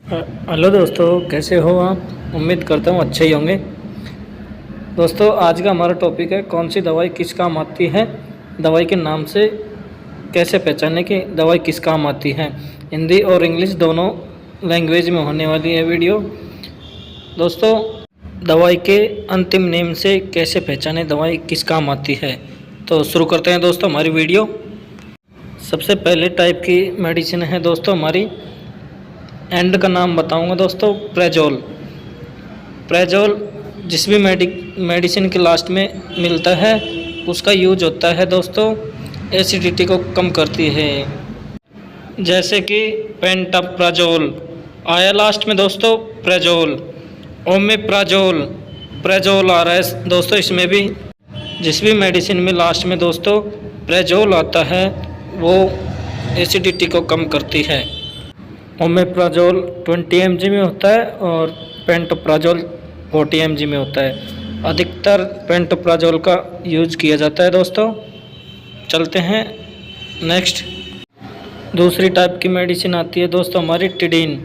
Hello दोस्तों, कैसे हो आप। उम्मीद करता हूँ अच्छे ही होंगे। दोस्तों, आज का हमारा टॉपिक है कौन सी दवाई किस काम आती है। दवाई के नाम से कैसे पहचाने कि दवाई किस काम आती है। हिंदी और इंग्लिश दोनों लैंग्वेज में होने वाली है वीडियो। दोस्तों, दवाई के अंतिम नेम से कैसे पहचाने दवाई किस काम आती है। तो शुरू करते हैं दोस्तों हमारी वीडियो। सबसे पहले टाइप की मेडिसिन है दोस्तों हमारी, एंड का नाम बताऊंगा दोस्तों, प्रेजोल। प्रेजोल जिस भी मेडिसिन के लास्ट में मिलता है उसका यूज होता है दोस्तों, एसिडिटी को कम करती है। जैसे कि पेंटाप्राजोल आया लास्ट में दोस्तों, प्रेजोल, ओमेप्राजोल, प्रेजोल आ रहा है दोस्तों। इसमें भी जिस भी मेडिसिन में लास्ट में दोस्तों प्रेजोल आता है वो एसिडिटी को कम करती है। ओमेप्राजोल 20 mg में होता है और पेंटोप्राजोल 40 mg में होता है। अधिकतर पेंटोप्राजोल का यूज किया जाता है दोस्तों। चलते हैं नेक्स्ट। दूसरी टाइप की मेडिसिन आती है दोस्तों हमारी टिडीन।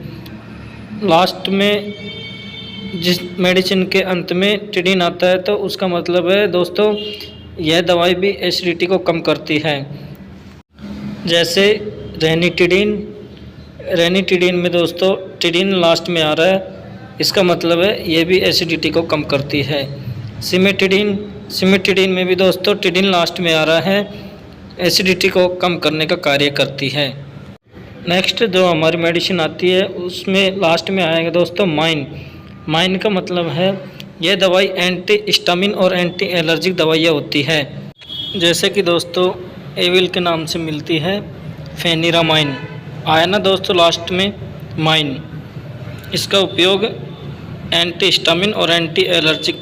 लास्ट में जिस मेडिसिन के अंत में टिडीन आता है तो उसका मतलब है दोस्तों यह दवाई भी एसिडिटी को कम करती है। जैसे रेनिटिडीन में दोस्तों टिडीन लास्ट में आ रहा है, इसका मतलब है ये भी एसिडिटी को कम करती है। सिमेटिडीन में भी दोस्तों टिडीन लास्ट में आ रहा है, एसिडिटी को कम करने का कार्य करती है। नेक्स्ट जो हमारी मेडिसिन आती है उसमें लास्ट में आएगा दोस्तों माइन का मतलब है यह दवाई एंटी हिस्टामिन और एंटी एलर्जिक दवाइयाँ होती है। जैसे कि दोस्तों एविल के नाम से मिलती है फेनिरामाइन, आया ना दोस्तों लास्ट में माइन। इसका उपयोग एंटी हिस्टामिन और एंटी एलर्जिक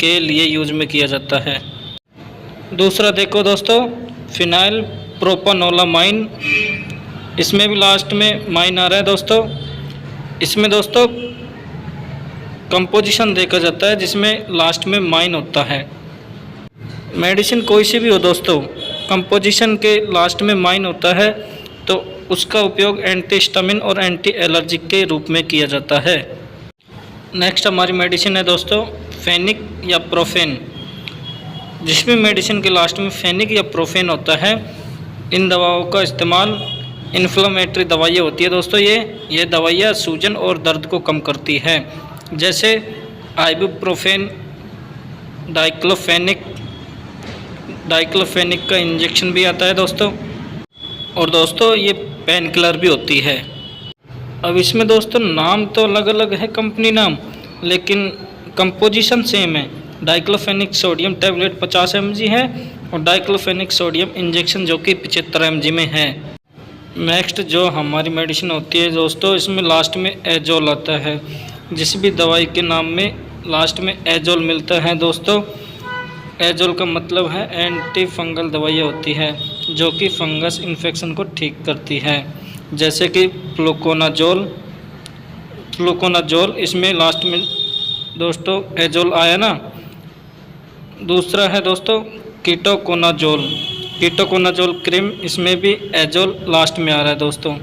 के लिए यूज में किया जाता है। दूसरा देखो दोस्तों फिनाइल प्रोपानोलामाइन, इसमें भी लास्ट में माइन आ रहा है दोस्तों। इसमें दोस्तों कंपोजिशन देखा जाता है जिसमें लास्ट में माइन होता है। मेडिसिन कोई सी भी हो दोस्तों, कंपोजिशन के लास्ट में माइन होता है तो उसका उपयोग एंटी हिस्टामिन और एंटी एलर्जिक के रूप में किया जाता है। नेक्स्ट हमारी मेडिसिन है दोस्तों फेनिक या प्रोफेन। जिस भी मेडिसिन के लास्ट में फेनिक या प्रोफेन होता है, इन दवाओं का इस्तेमाल इन्फ्लेमेटरी दवाइयाँ होती है दोस्तों। ये दवाइयाँ सूजन और दर्द को कम करती है। जैसे आइबुप्रोफेन, डाइक्लोफेनिक का इंजेक्शन भी आता है दोस्तों, और दोस्तों ये पेन किलर भी होती है। अब इसमें दोस्तों नाम तो अलग अलग है कंपनी नाम, लेकिन कंपोजिशन सेम है। डाइक्लोफेनिक सोडियम टैबलेट 50 mg है और डाइक्लोफेनिक सोडियम इंजेक्शन जो कि 75 mg में है। नेक्स्ट जो हमारी मेडिसिन होती है दोस्तों, इसमें लास्ट में एजोल आता है। जिस भी दवाई के नाम में लास्ट में एजोल मिलता है दोस्तों, एजोल का मतलब है एंटी फंगल दवाइयाँ होती है जो कि फंगस इन्फेक्शन को ठीक करती है। जैसे कि फ्लुकोनाजोल, इसमें लास्ट में दोस्तों एजोल आया ना। दूसरा है दोस्तों कीटोकोनाजोल क्रीम, इसमें भी एजोल लास्ट में आ रहा है दोस्तों।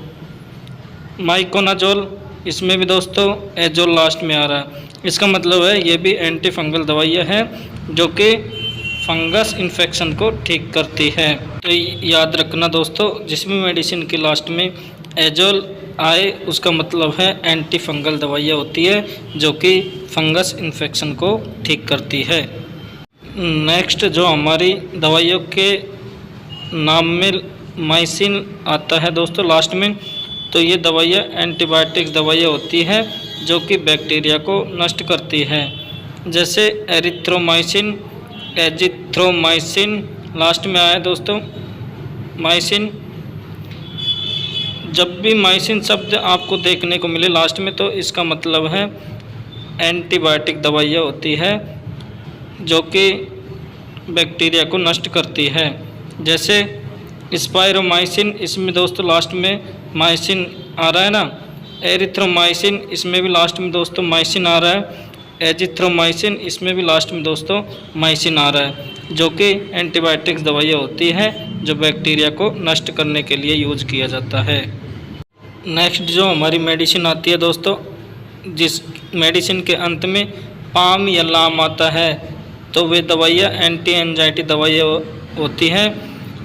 माइकोनाजोल, इसमें भी दोस्तों एजोल लास्ट में आ रहा है। इसका मतलब है ये भी एंटी फंगल दवाइयाँ हैं जो कि फंगस इन्फेक्शन को ठीक करती है। तो याद रखना दोस्तों, जिस भी मेडिसिन के लास्ट में एजोल आए उसका मतलब है एंटी फंगल दवाइयाँ होती है जो कि फंगस इन्फेक्शन को ठीक करती है। नेक्स्ट जो हमारी दवाइयों के नाम में माइसिन आता है दोस्तों लास्ट में, तो ये दवाइयाँ एंटीबायोटिक्स दवाइयाँ होती है जो कि बैक्टीरिया को नष्ट करती है। जैसे एजिथ्रोमाइसिन लास्ट में आया दोस्तों माइसिन। जब भी माइसिन शब्द आपको देखने को मिले लास्ट में तो इसका मतलब है एंटीबायोटिक दवाइयाँ होती है जो कि बैक्टीरिया को नष्ट करती है। जैसे स्पाइरोमाइसिन, इसमें दोस्तों लास्ट में माइसिन आ रहा है ना। एरिथ्रोमाइसिन, इसमें भी लास्ट में दोस्तों माइसिन आ रहा है। एजिथ्रोमाइसिन, इसमें भी लास्ट में दोस्तों माइसिन आ रहा है, जो कि एंटीबायोटिक्स दवाइयाँ होती हैं जो बैक्टीरिया को नष्ट करने के लिए यूज किया जाता है। नेक्स्ट जो हमारी मेडिसिन आती है दोस्तों, जिस मेडिसिन के अंत में पाम या लाम आता है तो वे दवाइयाँ एंटी एंजाइटी दवाइयाँ होती हैं।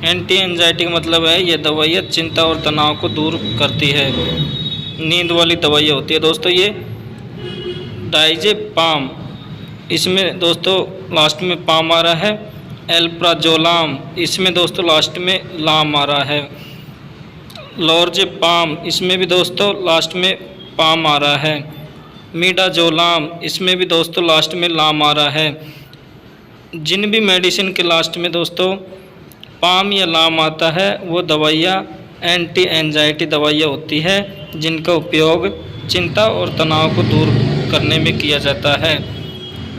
एंटी एंजाइटी का मतलब है ये दवाइयाँ चिंता और तनाव को दूर करती है, नींद वाली दवाइयाँ होती है दोस्तों। ये डाइजेपाम, इसमें दोस्तों लास्ट में पाम आ रहा है। एल्प्राजोलाम, इसमें दोस्तों लास्ट में लाम आ रहा है। लोरजेपाम, इसमें भी दोस्तों लास्ट में पाम आ रहा है। मिडाजोलाम, इसमें भी दोस्तों लास्ट में लाम आ रहा है। जिन भी मेडिसिन के लास्ट में दोस्तों पाम या लाम आता है वो दवाइयाँ एंटी एंजाइटी दवाइयाँ होती है, जिनका उपयोग चिंता और तनाव को दूर करने में किया जाता है।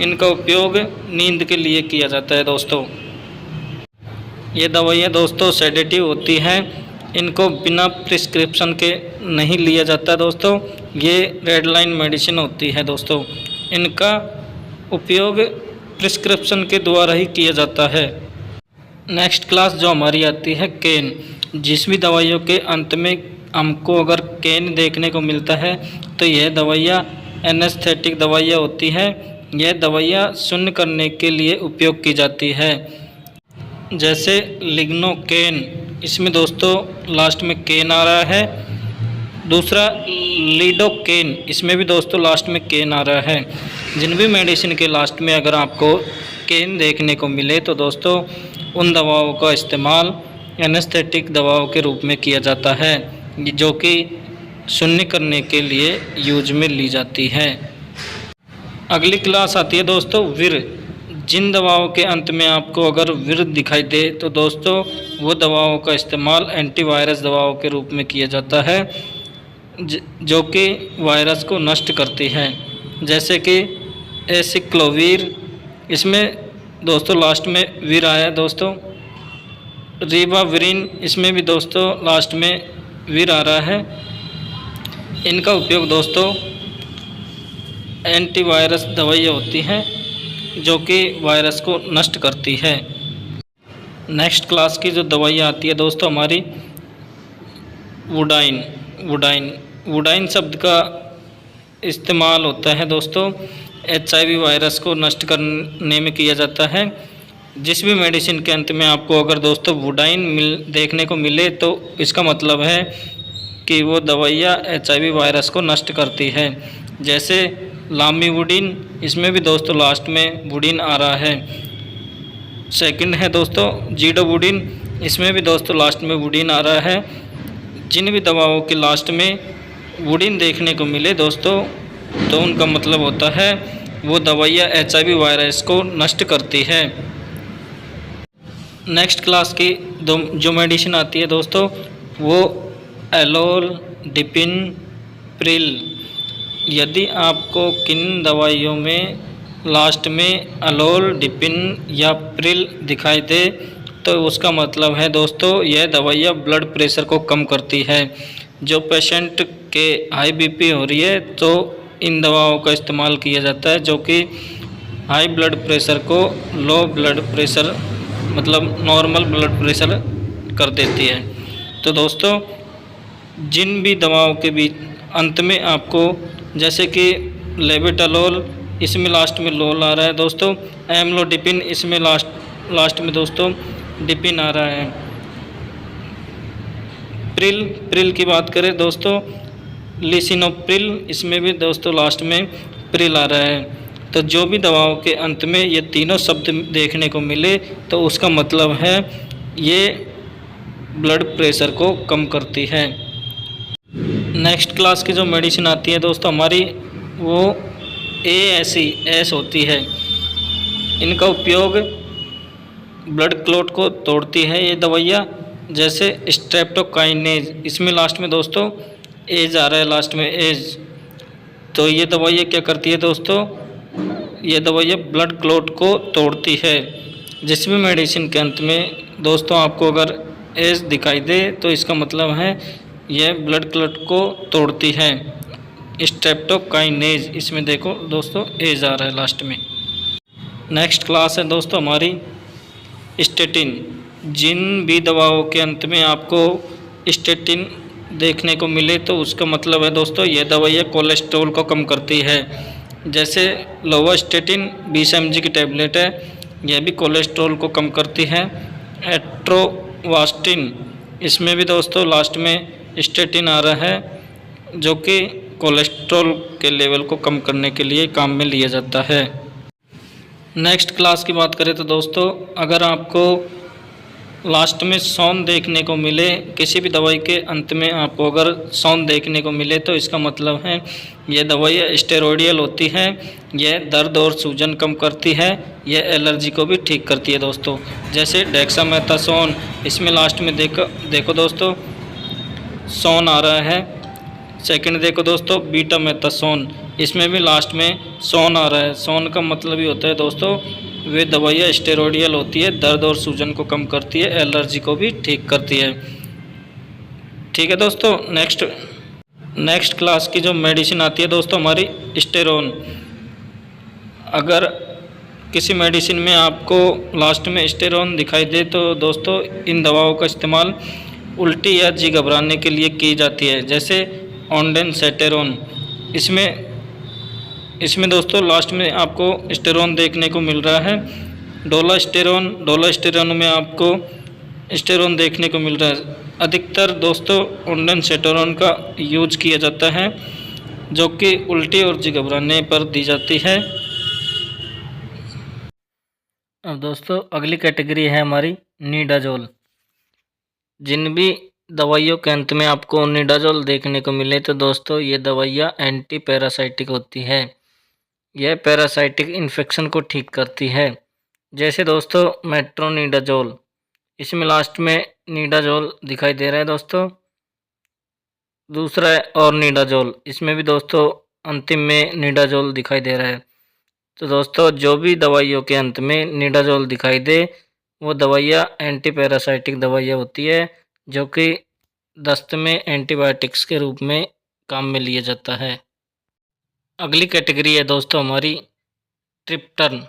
इनका उपयोग नींद के लिए किया जाता है दोस्तों। ये दवाइयाँ दोस्तों सेडेटिव होती हैं, इनको बिना प्रिस्क्रिप्शन के नहीं लिया जाता दोस्तों। ये रेड लाइन मेडिसिन होती है दोस्तों, इनका उपयोग प्रिस्क्रिप्शन के द्वारा ही किया जाता है। नेक्स्ट क्लास जो हमारी आती है केन, जिस भी दवाइयों के अंत में हमको अगर केन देखने को मिलता है तो यह दवाइयाँ एनेस्थेटिक दवाइयाँ होती है। यह दवाइयाँ शून्य करने के लिए उपयोग की जाती है। जैसे लिग्नोकेन, इसमें दोस्तों लास्ट में केन आ रहा है। दूसरा लीडोकेन, इसमें भी दोस्तों लास्ट में केन आ रहा है। जिन भी मेडिसिन के लास्ट में अगर आपको केन देखने को मिले तो दोस्तों उन दवाओं का इस्तेमाल एनेस्थेटिक दवाओं के रूप में किया जाता है, जो कि शून्य करने के लिए यूज में ली जाती है। अगली क्लास आती है दोस्तों विर। जिन दवाओं के अंत में आपको अगर विर दिखाई दे तो दोस्तों वो दवाओं का इस्तेमाल एंटीवायरस दवाओं के रूप में किया जाता है, जो कि वायरस को नष्ट करती है। जैसे कि एसिक्लोवीर, इसमें दोस्तों लास्ट में विर आया दोस्तों। रिबाविरिन, इसमें भी दोस्तों लास्ट में विर आ रहा है। इनका उपयोग दोस्तों एंटीवायरस दवाइयाँ होती हैं, जो कि वायरस को नष्ट करती है। नेक्स्ट क्लास की जो दवाइयाँ आती है दोस्तों हमारी वुडाइन। वुडाइन शब्द का इस्तेमाल होता है दोस्तों HIV वायरस को नष्ट करने में किया जाता है। जिस भी मेडिसिन के अंत में आपको अगर दोस्तों वुडाइन देखने को मिले तो इसका मतलब है कि वो दवाइयाँ HIV वायरस को नष्ट करती है। जैसे लामीवुडिन, इसमें भी दोस्तों लास्ट में वुडिन आ रहा है। सेकंड है दोस्तों जीडोवुडिन, इसमें भी दोस्तों लास्ट में वुडिन आ रहा है। जिन भी दवाओं के लास्ट में वुडिन देखने को मिले दोस्तों तो उनका मतलब होता है वो दवाइयाँ HIV वायरस को नष्ट करती है। नेक्स्ट क्लास की जो मेडिसिन आती है दोस्तों वो एलोल डिपिन प्रिल। यदि आपको किन दवाइयों में लास्ट में अलोल डिपिन या प्रिल दिखाई दे तो उसका मतलब है दोस्तों यह दवाइयाँ ब्लड प्रेशर को कम करती है। जो पेशेंट के हाई BP हो रही है तो इन दवाओं का इस्तेमाल किया जाता है, जो कि हाई ब्लड प्रेशर को लो ब्लड प्रेशर मतलब नॉर्मल ब्लड प्रेशर कर देती है। तो दोस्तों जिन भी दवाओं के बीच अंत में आपको जैसे कि लेबेटालोल, इसमें लास्ट में लोल आ रहा है दोस्तों। एम्लोडिपिन, इसमें लास्ट में दोस्तों डिपिन आ रहा है। प्रिल की बात करें दोस्तों लिसिनोप्रिल, इसमें भी दोस्तों लास्ट में प्रिल आ रहा है। तो जो भी दवाओं के अंत में ये तीनों शब्द देखने को मिले तो उसका मतलब है ये ब्लड प्रेशर को कम करती है। नेक्स्ट क्लास की जो मेडिसिन आती है दोस्तों हमारी वो ASE होती है। इनका उपयोग ब्लड क्लॉट को तोड़ती है ये दवाइयाँ। जैसे स्ट्रेप्टोकाइनेज, इसमें लास्ट में दोस्तों एज आ रहा है, लास्ट में एज। तो ये दवाइयाँ क्या करती है दोस्तों, ये दवाइयाँ ब्लड क्लॉट को तोड़ती है। जिस भी मेडिसिन के अंत में दोस्तों आपको अगर एज दिखाई दे तो इसका मतलब है यह ब्लड क्लॉट को तोड़ती है। स्ट्रेप्टोकाइनेज, इसमें देखो दोस्तों एज आ रहा है लास्ट में। नेक्स्ट क्लास है दोस्तों हमारी स्टेटिन। जिन भी दवाओं के अंत में आपको स्टेटिन देखने को मिले तो उसका मतलब है दोस्तों ये दवाइयाँ कोलेस्ट्रॉल को कम करती है। जैसे लोवास्टेटिन 20 mg की टैबलेट है, यह भी कोलेस्ट्रॉल को कम करती है। एट्रोवास्टिन, इसमें भी दोस्तों लास्ट में स्टेटिन आ रहा है, जो कि कोलेस्ट्रॉल के लेवल को कम करने के लिए काम में लिया जाता है। नेक्स्ट क्लास की बात करें तो दोस्तों, अगर आपको लास्ट में सौंध देखने को मिले, किसी भी दवाई के अंत में आपको अगर सौंध देखने को मिले तो इसका मतलब है यह दवाई स्टेरॉयडियल होती है। यह दर्द और सूजन कम करती है, यह एलर्जी को भी ठीक करती है दोस्तों। जैसे डेक्सामेथासोन, इसमें लास्ट में देखो दोस्तों सोन आ रहा है। सेकंड देखो दोस्तों बीटामेथासोन, इसमें भी लास्ट में सोन आ रहा है। सोन का मतलब ही होता है दोस्तों वे दवाइयाँ स्टेरॉयडियल होती है, दर्द और सूजन को कम करती है, एलर्जी को भी ठीक करती है। ठीक है दोस्तों, नेक्स्ट क्लास की जो मेडिसिन आती है दोस्तों हमारी स्टेरोन। अगर किसी मेडिसिन में आपको लास्ट में स्टेरोन दिखाई दे तो दोस्तों इन दवाओं का इस्तेमाल उल्टी या जी घबराने के लिए की जाती है। जैसे ऑन्डेनसेटेरोन, इसमें दोस्तों लास्ट में आपको स्टेरोन देखने को मिल रहा है। डोलास्टेरोन में आपको स्टेरोन देखने को मिल रहा है। अधिकतर दोस्तों ऑन्डेनसेटेरोन का यूज किया जाता है, जो कि उल्टी और जी घबराने पर दी जाती है। अब दोस्तों अगली कैटेगरी है हमारी निडाजोल। जिन भी दवाइयों के अंत में आपको निडाजोल देखने को मिले तो दोस्तों ये दवाइयाँ एंटी पैरासाइटिक होती है। यह पैरासाइटिक इन्फेक्शन को ठीक करती है। जैसे दोस्तों मेट्रोनिडाजोल, इसमें लास्ट में निडाजोल दिखाई दे रहा है दोस्तों। दूसरा है और निडाजोल, इसमें भी दोस्तों अंतिम में निडाजोल दिखाई दे रहा है। तो दोस्तों जो भी दवाइयों के अंत में निडाजोल दिखाई दे वो दवाइयाँ एंटी पैरासाइटिक दवाइयाँ होती है, जो कि दस्त में एंटीबायोटिक्स के रूप में काम में लिया जाता है। अगली कैटेगरी है दोस्तों हमारी ट्रिप्टेन।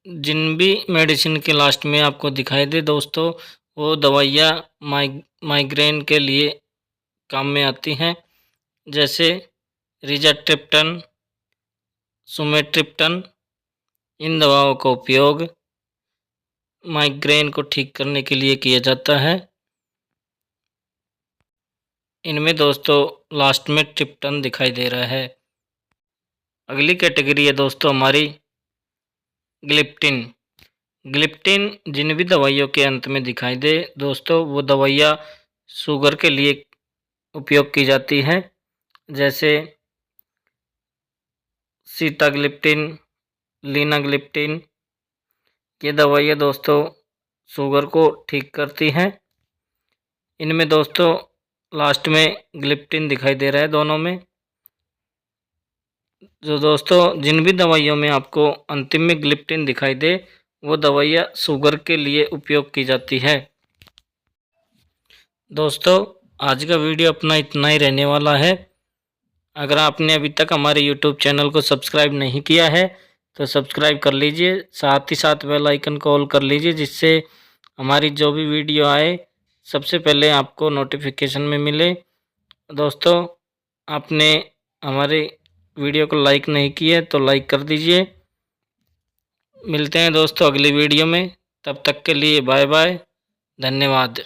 जिन भी मेडिसिन के लास्ट में आपको दिखाई दे दोस्तों वो दवाइयाँ माइग्रेन के लिए काम में आती हैं। जैसे रिजाट्रिप्टन, सुमेट्रिप्टन, इन दवाओं का उपयोग माइग्रेन को ठीक करने के लिए किया जाता है। इनमें दोस्तों लास्ट में ट्रिप्टन दिखाई दे रहा है। अगली कैटेगरी है दोस्तों हमारी ग्लिप्टिन। जिन भी दवाइयों के अंत में दिखाई दे दोस्तों वो दवाइयाँ शुगर के लिए उपयोग की जाती हैं। जैसे सीताग्लिप्टिन, लीनाग्लिप्टिन, ये दवाइयाँ दोस्तों शुगर को ठीक करती हैं। इनमें दोस्तों लास्ट में ग्लिप्टिन दिखाई दे रहा है दोनों में। जो दोस्तों जिन भी दवाइयों में आपको अंतिम में ग्लिप्टिन दिखाई दे वो दवाइयाँ शुगर के लिए उपयोग की जाती है। दोस्तों आज का वीडियो अपना इतना ही रहने वाला है। अगर आपने अभी तक हमारे YouTube चैनल को सब्सक्राइब नहीं किया है तो सब्सक्राइब कर लीजिए, साथ ही साथ बेल आइकन को ऑल कर लीजिए, जिससे हमारी जो भी वीडियो आए सबसे पहले आपको नोटिफिकेशन में मिले। दोस्तों आपने हमारे वीडियो को लाइक नहीं किया तो लाइक कर दीजिए। मिलते हैं दोस्तों अगली वीडियो में, तब तक के लिए बाय बाय, धन्यवाद।